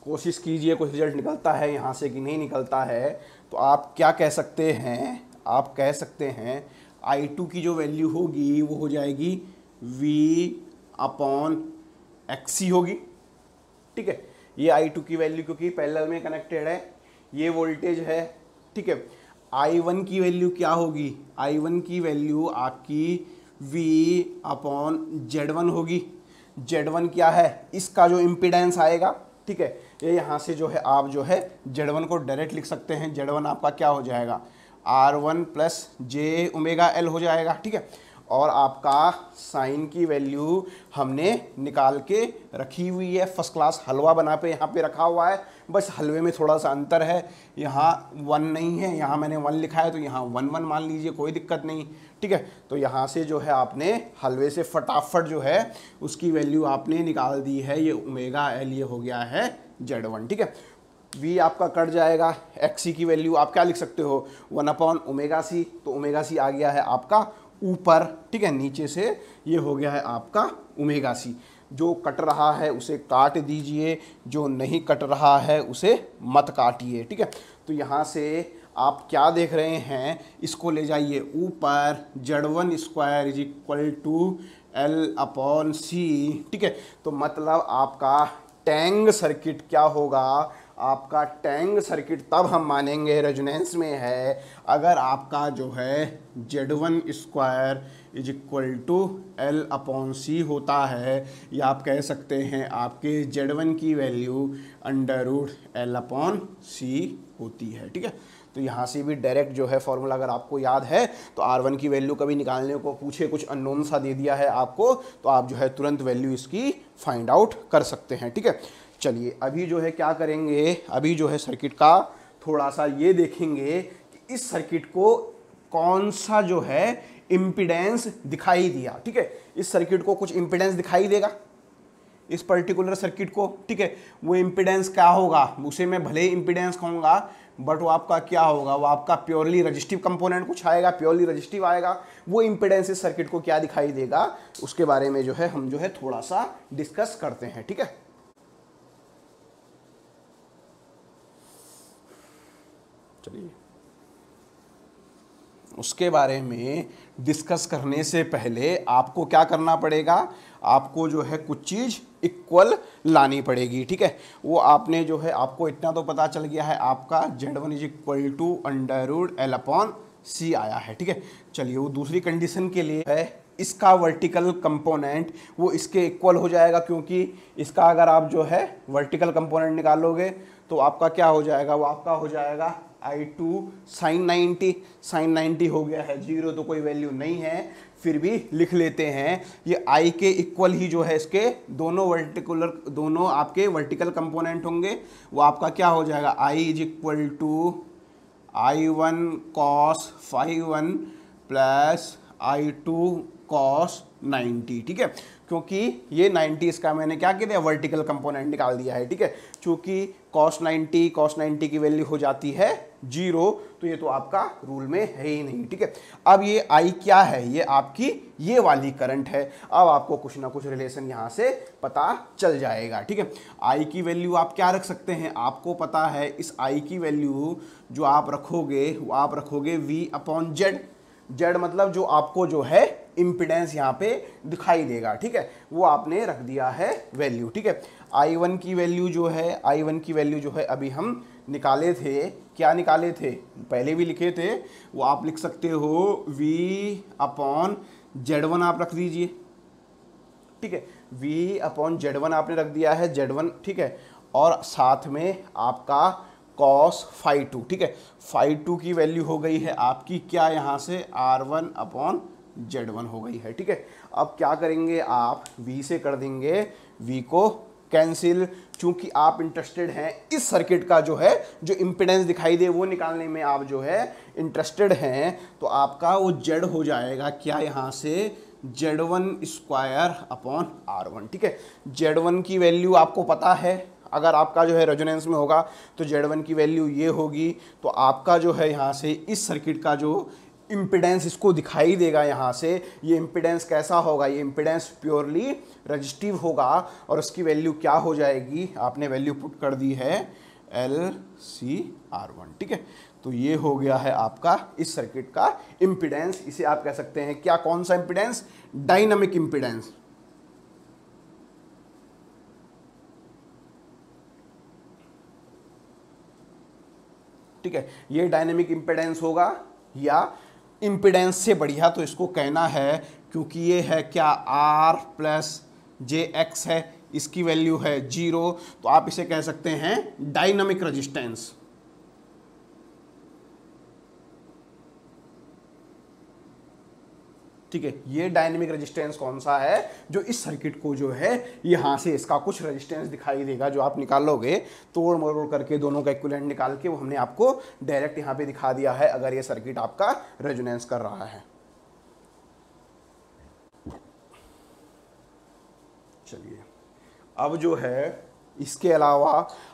कोशिश कीजिए कुछ रिजल्ट निकलता है यहाँ से कि नहीं निकलता है, तो आप क्या कह सकते हैं, आप कह सकते हैं I2 की जो वैल्यू होगी वो हो जाएगी V/XC होगी, ठीक है। ये I2 की वैल्यू क्योंकि पैरेलल में कनेक्टेड है, ये वोल्टेज है, ठीक है। I1 की वैल्यू क्या होगी, I1 की वैल्यू आपकी V/Z1 होगी। Z1 क्या है, इसका जो इम्पीडेंस आएगा, ठीक है। ये यहाँ से जो है आप जो है Z1 को डायरेक्ट लिख सकते हैं। Z1 आपका क्या हो जाएगा, R1 + J ओमेगा L हो जाएगा, ठीक है। और आपका साइन की वैल्यू हमने निकाल के रखी हुई है, फर्स्ट क्लास हलवा बना पे यहाँ पे रखा हुआ है। बस हलवे में थोड़ा सा अंतर है, यहाँ 1 नहीं है, यहाँ मैंने 1 लिखा है तो यहाँ 1 मान लीजिए, कोई दिक्कत नहीं, ठीक है। तो यहाँ से जो है आपने हलवे से फटाफट जो है उसकी वैल्यू आपने निकाल दी है। ये ओमेगा L ये हो गया है Z1, ठीक है। V आपका कट जाएगा, XC की वैल्यू आप क्या लिख सकते हो, 1/ωc, तो ωc आ गया है आपका ऊपर, ठीक है। नीचे से ये हो गया है आपका ωc। जो कट रहा है उसे काट दीजिए, जो नहीं कट रहा है उसे मत काटिए, ठीक है। तो यहाँ से आप क्या देख रहे हैं, इसको ले जाइए ऊपर, Z1² = L/C, ठीक है। तो मतलब आपका टैंग सर्किट क्या होगा, आपका टैंग सर्किट तब हम मानेंगे रेजोनेंस में है अगर आपका जो है Z1² = L/C होता है, या आप कह सकते हैं आपके Z1 की वैल्यू √L/C होती है, ठीक है। तो यहाँ से भी डायरेक्ट जो है फॉर्मूला अगर आपको याद है तो R1 की वैल्यू कभी निकालने को पूछे, कुछ अननोन सा दे दिया है आपको, तो आप जो है तुरंत वैल्यू इसकी फाइंड आउट कर सकते हैं, ठीक है। चलिए, अभी जो है क्या करेंगे, अभी जो है सर्किट का थोड़ा सा ये देखेंगे कि इस सर्किट को कौन सा जो है इम्पीडेंस दिखाई दिया, ठीक है। इस सर्किट को कुछ इम्पीडेंस दिखाई देगा, इस पर्टिकुलर सर्किट को, ठीक है। वो इम्पीडेंस क्या होगा, उसे मैं भले ही इम्पीडेंस कहूँगा बट वो आपका क्या होगा, वो आपका प्योरली रजिस्टिव कंपोनेंट कुछ आएगा, प्योरली रजिस्टिव आएगा। वो इम्पीडेंस इस सर्किट को क्या दिखाई देगा, उसके बारे में जो है हम जो है थोड़ा सा डिस्कस करते हैं, ठीक है। चलिए, उसके बारे में डिस्कस करने से पहले आपको क्या करना पड़ेगा, आपको जो है कुछ चीज़ इक्वल लानी पड़ेगी, ठीक है। वो आपने जो है, आपको इतना तो पता चल गया है, आपका Z1 = √L/C आया है, ठीक है। चलिए, वो दूसरी कंडीशन के लिए है, इसका वर्टिकल कंपोनेंट वो इसके इक्वल हो जाएगा, क्योंकि इसका अगर आप जो है वर्टिकल कंपोनेंट निकालोगे तो आपका क्या हो जाएगा, वो आपका हो जाएगा I2 sin 90 हो गया है 0, तो कोई वैल्यू नहीं है, फिर भी लिख लेते हैं। ये I के इक्वल ही जो है इसके दोनों आपके वर्टिकल कंपोनेंट होंगे, वो आपका क्या हो जाएगा, I = I1 cos φ1 + I2 cos 90, ठीक है। क्योंकि ये 90 इसका मैंने क्या किया, वर्टिकल कंपोनेंट निकाल दिया है, ठीक है। चूँकि cos 90 की वैल्यू हो जाती है 0, तो ये तो आपका रूल में है ही नहीं, ठीक है। अब ये I क्या है, ये आपकी ये वाली करंट है। अब आपको कुछ ना कुछ रिलेशन यहाँ से पता चल जाएगा, ठीक है। I की वैल्यू आप क्या रख सकते हैं, आपको पता है इस I की वैल्यू जो आप रखोगे वो आप रखोगे V/Z। Z मतलब जो आपको जो है इम्पिडेंस यहाँ पे दिखाई देगा, ठीक है, वो आपने रख दिया है वैल्यू, ठीक है। I1 की वैल्यू जो है, I1 की वैल्यू जो है अभी हम निकाले थे, क्या निकाले थे, पहले भी लिखे थे, वो आप लिख सकते हो V/Z1 आप रख दीजिए, ठीक है। V/Z1 आपने रख दिया है, Z1, ठीक है, और साथ में आपका cos phi2, ठीक है। phi2 की वैल्यू हो गई है आपकी क्या, यहाँ से R1/Z1 हो गई है, ठीक है। अब क्या करेंगे आप, V से कर देंगे V को कैंसिल, चूंकि आप इंटरेस्टेड हैं इस सर्किट का जो है जो इम्पिडेंस दिखाई दे वो निकालने में आप जो है इंटरेस्टेड हैं, तो आपका वो Z हो जाएगा क्या, यहाँ से Z1² R1, ठीक है। Z1 की वैल्यू आपको पता है, अगर आपका जो है रेजोनेंस में होगा तो Z1 की वैल्यू ये होगी, तो आपका जो है यहाँ से इस सर्किट का जो इम्पिडेंस इसको दिखाई देगा यहाँ से, ये इम्पिडेंस कैसा होगा, ये इम्पिडेंस प्योरली रजिस्टिव होगा, और उसकी वैल्यू क्या हो जाएगी, आपने वैल्यू पुट कर दी है LCR1, ठीक है। तो ये हो गया है आपका इस सर्किट का इम्पिडेंस, इसे आप कह सकते हैं क्या, कौन सा इम्पिडेंस, डायनामिक इम्पिडेंस, ठीक है। ये डायनेमिक इम्पिडेंस होगा, या इम्पिडेंस से बढ़िया तो इसको कहना है, क्योंकि ये है क्या R+jX है, इसकी वैल्यू है 0, तो आप इसे कह सकते हैं डायनामिक रेजिस्टेंस, ठीक है। ये डायनेमिक रेजिस्टेंस कौन सा है, जो इस सर्किट को जो है यहाँ से इसका कुछ रेजिस्टेंस दिखाई देगा, जो आप निकालोगे तोड़ मरोड़ करके दोनों का इक्विवेलेंट निकाल के, वो हमने आपको डायरेक्ट यहाँ पे दिखा दिया है अगर ये सर्किट आपका रेजोनेंस कर रहा है। चलिए, अब जो है इसके अलावा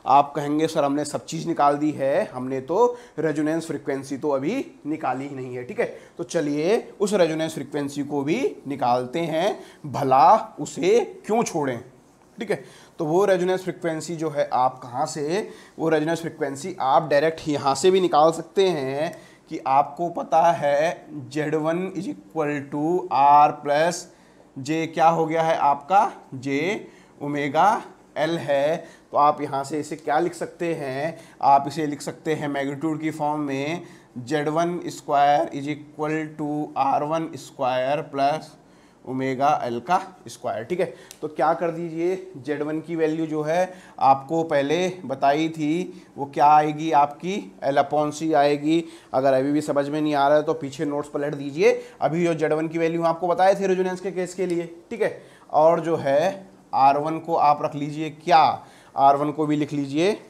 आप कहेंगे सर हमने सब चीज़ निकाल दी है, हमने तो रेजोनेंस फ्रीक्वेंसी तो अभी निकाली ही नहीं है, ठीक है। तो चलिए उस रेजोनेंस फ्रीक्वेंसी को भी निकालते हैं, भला उसे क्यों छोड़ें, ठीक है। तो वो रेजोनेंस फ्रीक्वेंसी जो है आप कहाँ से, वो रेजोनेंस फ्रीक्वेंसी आप डायरेक्ट यहाँ से भी निकाल सकते हैं कि आपको पता है Z1 = R+J, क्या हो गया है आपका J⍵L है, तो आप यहाँ से इसे क्या लिख सकते हैं, आप इसे लिख सकते हैं मैग्नीट्यूड की फॉर्म में Z1² = R1² +⍵L का स्क्वायर, ठीक है। तो क्या कर दीजिए, Z1 की वैल्यू जो है आपको पहले बताई थी वो क्या आएगी आपकी L/C आएगी। अगर अभी भी समझ में नहीं आ रहा है तो पीछे नोट्स पलट दीजिए, अभी जो Z1 की वैल्यू आपको बताए थे रेजोनेंस के केस के लिए, ठीक है। और जो है R1 को आप रख लीजिए क्या, R1 को भी लिख लीजिए,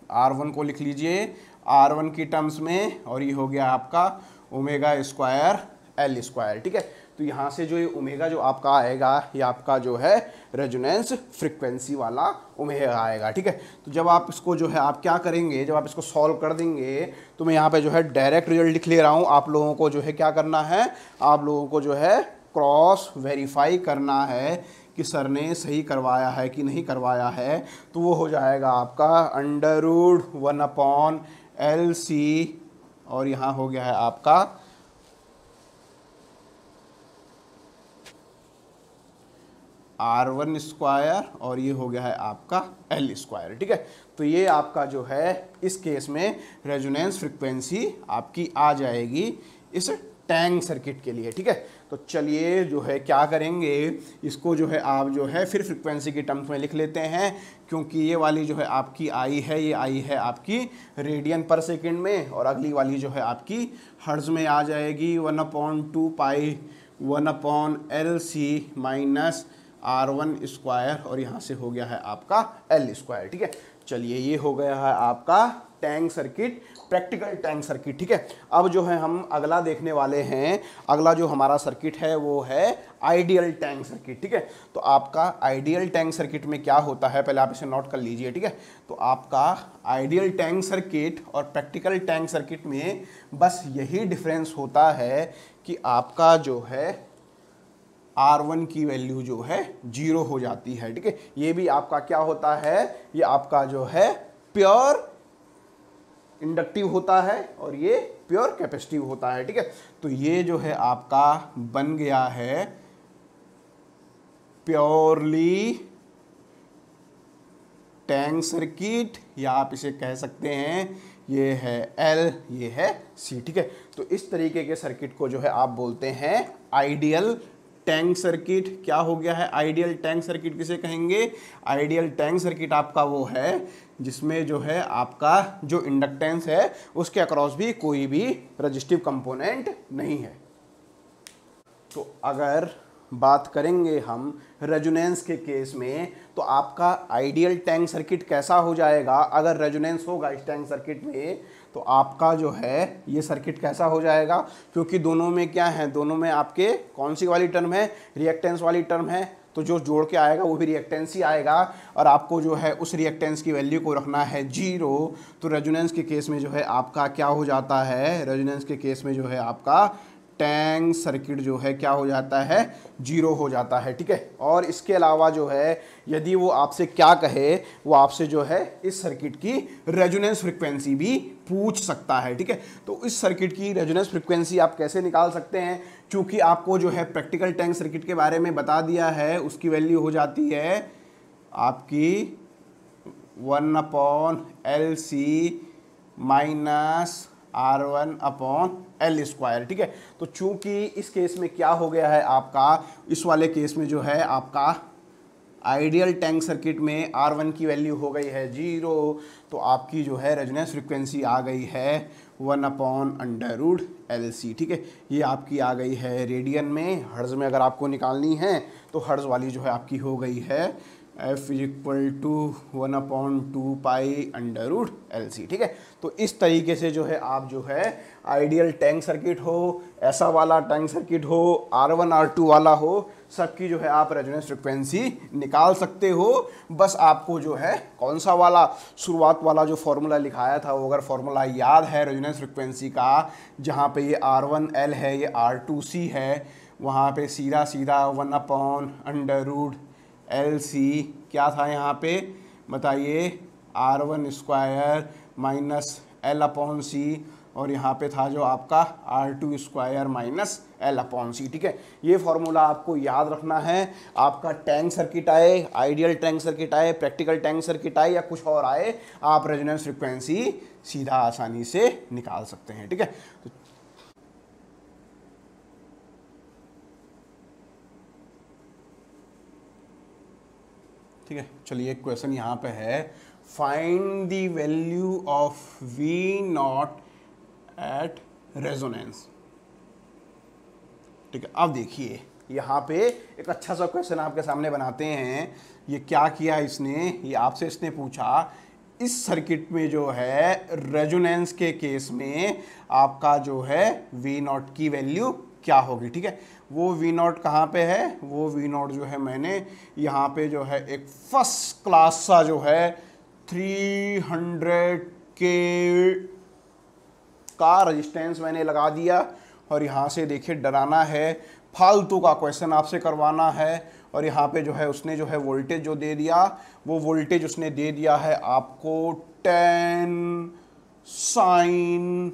R1 को लिख लीजिए R1 की टर्म्स में, और ये हो गया आपका ⍵2L², ठीक है। तो यहाँ से जो ये ओमेगा जो आपका आएगा, ये आपका जो है रेजोनेंस फ्रीक्वेंसी वाला ओमेगा आएगा, ठीक है। तो जब आप इसको जो है आप क्या करेंगे, जब आप इसको सॉल्व कर देंगे, तो मैं यहाँ पे जो है डायरेक्ट रिजल्ट लिख ले रहा हूँ, आप लोगों को जो है क्या करना है, आप लोगों को जो है क्रॉस वेरीफाई करना है कि सर ने सही करवाया है कि नहीं करवाया है। तो वो हो जाएगा आपका √1/LC, और यहाँ हो गया है आपका R1², और ये हो गया है आपका L², ठीक है। तो ये आपका जो है इस केस में रेजोनेंस फ्रीक्वेंसी आपकी आ जाएगी इस टैंक सर्किट के लिए, ठीक है। तो चलिए जो है क्या करेंगे, इसको जो है आप जो है फिर फ्रीक्वेंसी की टर्म्स में लिख लेते हैं, क्योंकि ये वाली जो है आपकी आई है, ये आई है आपकी रेडियन पर सेकेंड में, और अगली वाली जो है आपकी हर्ट्ज में आ जाएगी 1/2π1/LC -R1², और यहाँ से हो गया है आपका L², ठीक है। चलिए ये हो गया है आपका tank circuit, practical tank circuit, ठीक है। अब जो है हम अगला देखने वाले हैं, अगला जो हमारा सर्किट है वो है आइडियल टैंक सर्किट, ठीक है। तो आपका आइडियल टैंक सर्किट में क्या होता है, पहले आप इसे नोट कर लीजिए, ठीक है। तो आपका आइडियल टैंक सर्किट और प्रैक्टिकल टैंक सर्किट में बस यही डिफरेंस होता है कि आपका जो है R1 की वैल्यू जो है 0 हो जाती है, ठीक है। ये भी आपका क्या होता है, ये आपका जो है प्योर इंडक्टिव होता है और ये प्योर कैपेसिटिव होता है, ठीक है। तो ये जो है आपका बन गया है प्योरली टैंक सर्किट, या आप इसे कह सकते हैं ये है L, ये है C, ठीक है। तो इस तरीके के सर्किट को जो है आप बोलते हैं आइडियल टैंक सर्किट। क्या हो गया है आइडियल टैंक सर्किट, किसे कहेंगे? आइडियल टैंक सर्किट आपका वो है जिसमें जो है आपका जो इंडक्टेंस है उसके अक्रॉस भी कोई भी रेजिस्टिव कंपोनेंट नहीं है। तो अगर बात करेंगे हम रेजोनेंस के केस में, तो आपका आइडियल टैंक सर्किट कैसा हो जाएगा? अगर रेजोनेंस होगा इस टैंक सर्किट में तो आपका जो है ये सर्किट कैसा हो जाएगा? क्योंकि दोनों में क्या है, दोनों में आपके कौन सी वाली टर्म है? रिएक्टेंस वाली टर्म है, तो जो जोड़ के आएगा वो भी रिएक्टेंस ही आएगा और आपको जो है उस रिएक्टेंस की वैल्यू को रखना है 0। तो रेजोनेंस के केस में जो है आपका क्या हो जाता है? रेजोनेंस के केस में जो है आपका टैंक सर्किट जो है क्या हो जाता है? 0 हो जाता है, ठीक है। और इसके अलावा जो है यदि वो आपसे क्या कहे, वो आपसे जो है इस सर्किट की रेजोनेंस फ्रीक्वेंसी भी पूछ सकता है, ठीक है। तो इस सर्किट की रेजोनेंस फ्रीक्वेंसी आप कैसे निकाल सकते हैं? चूंकि आपको जो है प्रैक्टिकल टैंक सर्किट के बारे में बता दिया है, उसकी वैल्यू हो जाती है आपकी 1/LC माइनस R1/L², ठीक है। तो चूंकि इस केस में क्या हो गया है आपका, इस वाले केस में जो है आपका आइडियल टैंक सर्किट में R1 की वैल्यू हो गई है 0, तो आपकी जो है रेजोनेंस फ्रीक्वेंसी आ गई है 1/√LC, ठीक है। ये आपकी आ गई है रेडियन में, हर्ट्ज में अगर आपको निकालनी है तो हर्ट्ज वाली जो है आपकी हो गई है F = 1/2π√LC, ठीक है। तो इस तरीके से जो है आप जो है आइडियल टैंक सर्किट हो, ऐसा वाला टैंक सर्किट हो, R1 R2 वाला हो, सबकी जो है आप रेजोनेंस फ्रीक्वेंसी निकाल सकते हो। बस आपको जो है कौन सा वाला शुरुआत वाला जो फॉर्मूला लिखाया था वो अगर फॉर्मूला याद है रेजोनेंस फ्रीक्वेंसी का, जहाँ पे ये R1L है, ये R2C है, वहाँ पे सीधा सीधा 1/√LC क्या था यहाँ पे बताइए? R1² माइनस L/C, और यहाँ पे था जो आपका R2² माइनस L/C, ठीक है। ये फॉर्मूला आपको याद रखना है। आपका टैंक सर्किट आए, आइडियल टैंक सर्किट आए, प्रैक्टिकल टैंक सर्किट आए या कुछ और आए, आप रेजोनेंस फ्रीक्वेंसी सीधा आसानी से निकाल सकते हैं, ठीक है। तो ठीक है, चलिए एक क्वेश्चन यहाँ पे है, find the value of V0 at resonance, ठीक है। अब देखिए यहाँ पे एक अच्छा सा क्वेश्चन आपके सामने बनाते हैं। ये क्या किया इसने, ये आपसे इसने पूछा इस सर्किट में जो है रेजोनेंस के केस में आपका जो है V0 की वैल्यू क्या होगी, ठीक है। वो V0 कहाँ पे है? वो V0 जो है मैंने यहाँ पे जो है एक फर्स्ट क्लास सा जो है 300K का रेजिस्टेंस मैंने लगा दिया, और यहाँ से देखिए डराना है, फालतू का क्वेश्चन आपसे करवाना है। और यहाँ पे जो है उसने जो है वोल्टेज जो दे दिया, वो वोल्टेज उसने दे दिया है आपको 10 sin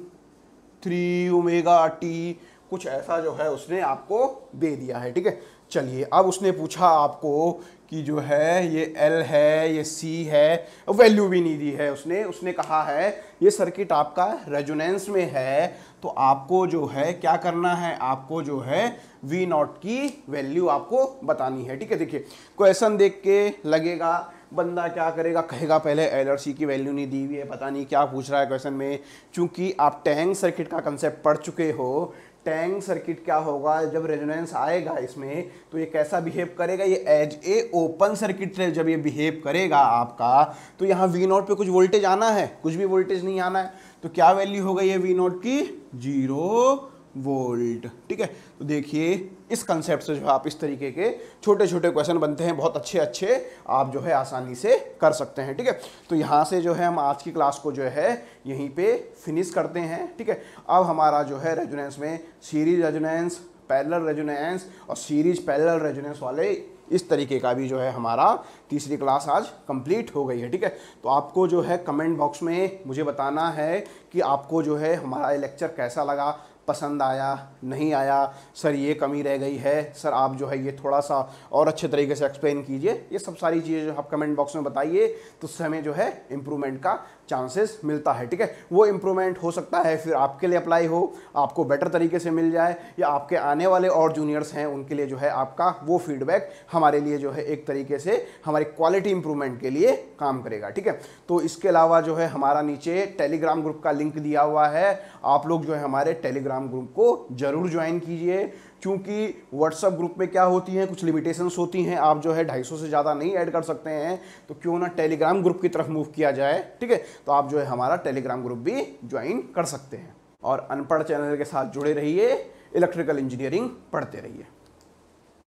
3ωt, कुछ ऐसा जो है उसने आपको दे दिया है, ठीक है। चलिए अब उसने पूछा आपको कि जो है ये L है, ये C है, वैल्यू भी नहीं दी है उसने कहा है ये सर्किट आपका रेजोनेंस में है, तो आपको जो है क्या करना है, आपको जो है V0 की वैल्यू आपको बतानी है, ठीक है। देखिए क्वेश्चन देख के लगेगा बंदा क्या करेगा, कहेगा पहले L और C की वैल्यू नहीं दी हुई है, पता नहीं क्या पूछ रहा है क्वेश्चन में। चूंकि आप टैंक सर्किट का कंसेप्ट पढ़ चुके हो, टैंक सर्किट क्या होगा, जब रेजोनेंस आएगा इसमें तो ये कैसा बिहेव करेगा, ये एज ए ओपन सर्किट जब ये बिहेव करेगा आपका, तो यहाँ वी नॉट पे कुछ वोल्टेज आना है, कुछ भी वोल्टेज नहीं आना है, तो क्या वैल्यू हो गई है वी नॉट की, 0 वोल्ट। ठीक है, तो देखिए इस कंसेप्ट से जो है आप इस तरीके के छोटे छोटे क्वेश्चन बनते हैं, बहुत अच्छे अच्छे आप जो है आसानी से कर सकते हैं। ठीक है, तो यहाँ से जो है हम आज की क्लास को जो है यहीं पे फिनिश करते हैं। ठीक है, अब हमारा जो है रेजोनेंस में सीरीज रेजोनेंस, पैरेलल रेजोनेंस और सीरीज पैरेलल रेजोनेंस वाले इस तरीके का भी जो है हमारा तीसरी क्लास आज कंप्लीट हो गई है। ठीक है, तो आपको जो है कमेंट बॉक्स में मुझे बताना है कि आपको जो है हमारा ये लेक्चर कैसा लगा, पसंद आया, नहीं आया, सर ये कमी रह गई है, सर आप जो है ये थोड़ा सा और अच्छे तरीके से एक्सप्लेन कीजिए, ये सब सारी चीज़ें जो आप कमेंट बॉक्स में बताइए, तो उससे हमें जो है इम्प्रूवमेंट का चांसेस मिलता है। ठीक है, वो इम्प्रूवमेंट हो सकता है फिर आपके लिए अप्लाई हो, आपको बेटर तरीके से मिल जाए, या आपके आने वाले और जूनियर्स हैं उनके लिए जो है आपका वो फीडबैक हमारे लिए जो है एक तरीके से हमारी क्वालिटी इंप्रूवमेंट के लिए काम करेगा। ठीक है, तो इसके अलावा जो है हमारा नीचे टेलीग्राम ग्रुप का लिंक दिया हुआ है, आप लोग जो है हमारे टेलीग्राम ग्रुप को जरूर ज्वाइन कीजिए, क्योंकि व्हाट्सएप ग्रुप में क्या होती हैं, कुछ लिमिटेशंस होती हैं, आप जो है 250 से ज़्यादा नहीं ऐड कर सकते हैं, तो क्यों ना टेलीग्राम ग्रुप की तरफ मूव किया जाए। ठीक है, तो आप जो है हमारा टेलीग्राम ग्रुप भी ज्वाइन कर सकते हैं, और अनपढ़ चैनल के साथ जुड़े रहिए, इलेक्ट्रिकल इंजीनियरिंग पढ़ते रहिए।